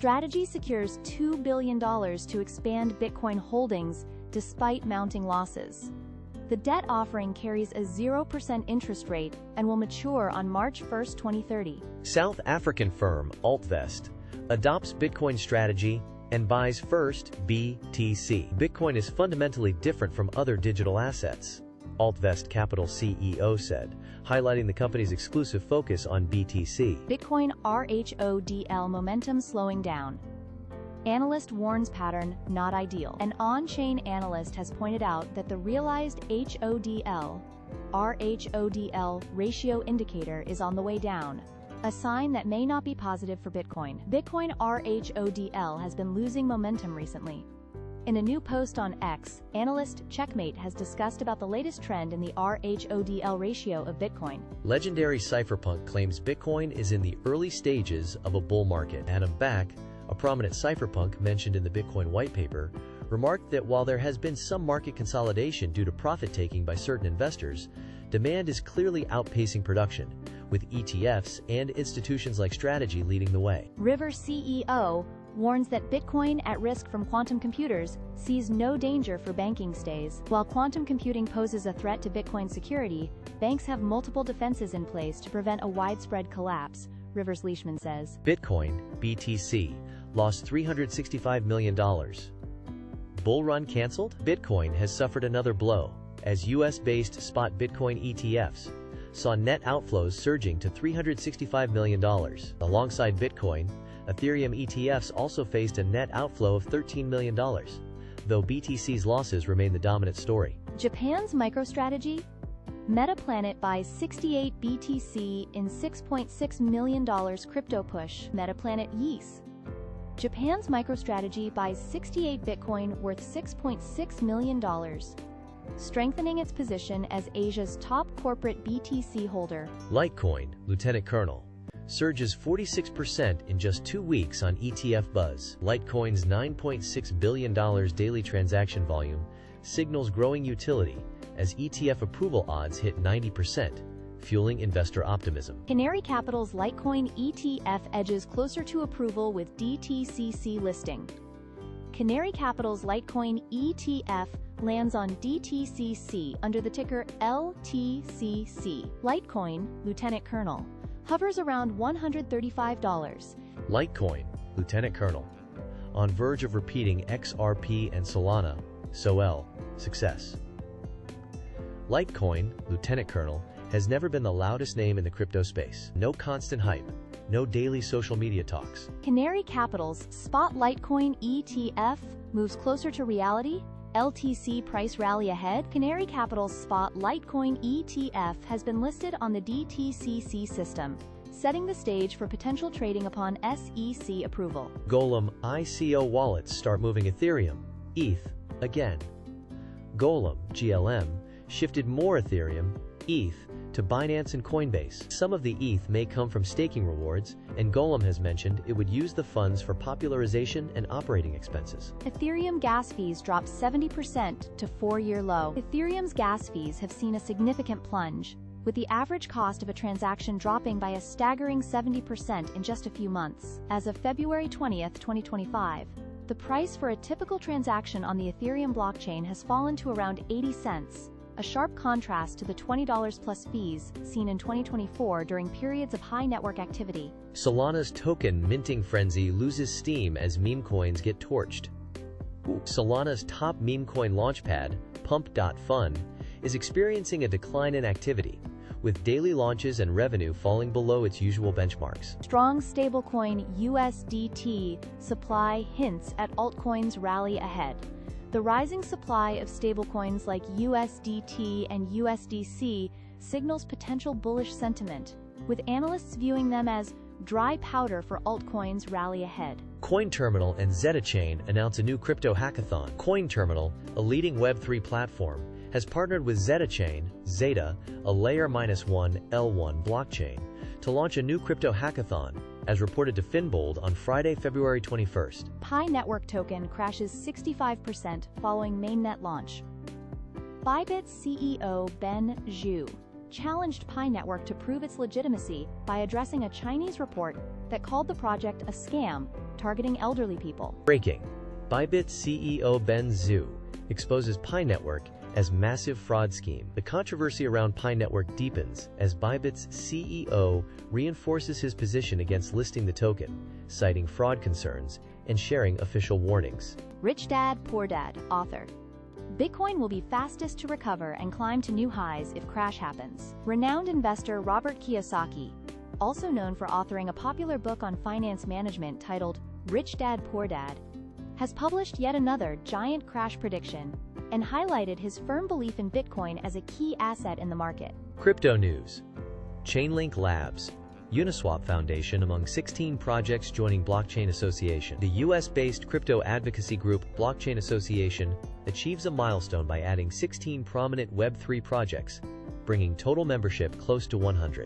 Strategy secures $2 billion to expand Bitcoin holdings despite mounting losses. The debt offering carries a 0% interest rate and will mature on March 1, 2030. South African firm Altvest adopts Bitcoin strategy and buys first BTC. Bitcoin is fundamentally different from other digital assets, Altvest Capital CEO said, highlighting the company's exclusive focus on BTC. Bitcoin RHODL momentum slowing down. Analyst warns pattern not ideal. An on-chain analyst has pointed out that the realized RHODL ratio indicator is on the way down, a sign that may not be positive for Bitcoin. Bitcoin RHODL has been losing momentum recently. In a new post on X, analyst Checkmate has discussed about the latest trend in the RHODL ratio of Bitcoin. Legendary Cypherpunk claims Bitcoin is in the early stages of a bull market. Adam Back, a prominent cypherpunk mentioned in the Bitcoin white paper, remarked that while there has been some market consolidation due to profit-taking by certain investors, demand is clearly outpacing production, with ETFs and institutions like Strategy leading the way. River CEO warns that Bitcoin at risk from quantum computers sees no danger for banking stays. While quantum computing poses a threat to Bitcoin security, banks have multiple defenses in place to prevent a widespread collapse, Rivers Leishman says. Bitcoin, BTC, lost $365 million. Bull run canceled? Bitcoin has suffered another blow, as US-based spot Bitcoin ETFs saw net outflows surging to $365 million. Alongside Bitcoin, Ethereum ETFs also faced a net outflow of $13 million, though BTC's losses remain the dominant story. Japan's MicroStrategy? MetaPlanet buys 68 BTC in $6.6 million crypto push. MetaPlanet YES. Japan's MicroStrategy buys 68 Bitcoin worth $6.6 million, strengthening its position as Asia's top corporate BTC holder. Litecoin, Lieutenant Colonel, surges 46% in just 2 weeks on ETF buzz. Litecoin's $9.6 billion daily transaction volume signals growing utility as ETF approval odds hit 90%, fueling investor optimism. Canary Capital's Litecoin ETF edges closer to approval with DTCC listing. Canary Capital's Litecoin ETF lands on DTCC under the ticker LTCC. Litecoin, Lieutenant Colonel, hovers around $135. Litecoin, Lieutenant Colonel, on verge of repeating XRP and Solana, SOL, success. Litecoin, Lieutenant Colonel, has never been the loudest name in the crypto space. No constant hype, no daily social media talks. Canary Capital's spot Litecoin ETF moves closer to reality. LTC price rally ahead. Canary Capital's spot Litecoin ETF has been listed on the DTCC system, setting the stage for potential trading upon SEC approval. Golem ICO wallets start moving Ethereum, ETH, again. Golem, GLM, shifted more Ethereum, ETH, to Binance and Coinbase. Some of the ETH may come from staking rewards, and Golem has mentioned it would use the funds for popularization and operating expenses. Ethereum gas fees dropped 70% to 4-year low. Ethereum's gas fees have seen a significant plunge, with the average cost of a transaction dropping by a staggering 70% in just a few months. As of February 20, 2025, the price for a typical transaction on the Ethereum blockchain has fallen to around 80 cents, a sharp contrast to the $20 plus fees seen in 2024 during periods of high network activity. Solana's token minting frenzy loses steam as meme coins get torched. Solana's top meme coin launchpad, Pump.Fun, is experiencing a decline in activity, with daily launches and revenue falling below its usual benchmarks. Strong stablecoin USDT supply hints at altcoins rally ahead. The rising supply of stablecoins like USDT and USDC signals potential bullish sentiment, with analysts viewing them as dry powder for altcoins rally ahead. CoinTerminal and ZetaChain announce a new crypto hackathon. CoinTerminal, a leading Web3 platform, has partnered with ZetaChain, Zeta, a Layer-1 L1 blockchain, to launch a new crypto hackathon, as reported to Finbold on Friday, February 21st. Pi Network token crashes 65% following mainnet launch. Bybit's CEO Ben Zhu challenged Pi Network to prove its legitimacy by addressing a Chinese report that called the project a scam targeting elderly people. Breaking. Bybit CEO Ben Zhu exposes Pi Network as massive fraud scheme. The controversy around Pi Network deepens as Bybit's CEO reinforces his position against listing the token, citing fraud concerns and sharing official warnings. Rich Dad, Poor Dad, author. Bitcoin will be fastest to recover and climb to new highs if crash happens. Renowned investor Robert Kiyosaki, also known for authoring a popular book on finance management titled Rich Dad, Poor Dad, has published yet another giant crash prediction and highlighted his firm belief in Bitcoin as a key asset in the market. Crypto news. Chainlink Labs, Uniswap Foundation among 16 projects joining Blockchain Association. The US-based crypto advocacy group Blockchain Association achieves a milestone by adding 16 prominent Web3 projects, bringing total membership close to 100.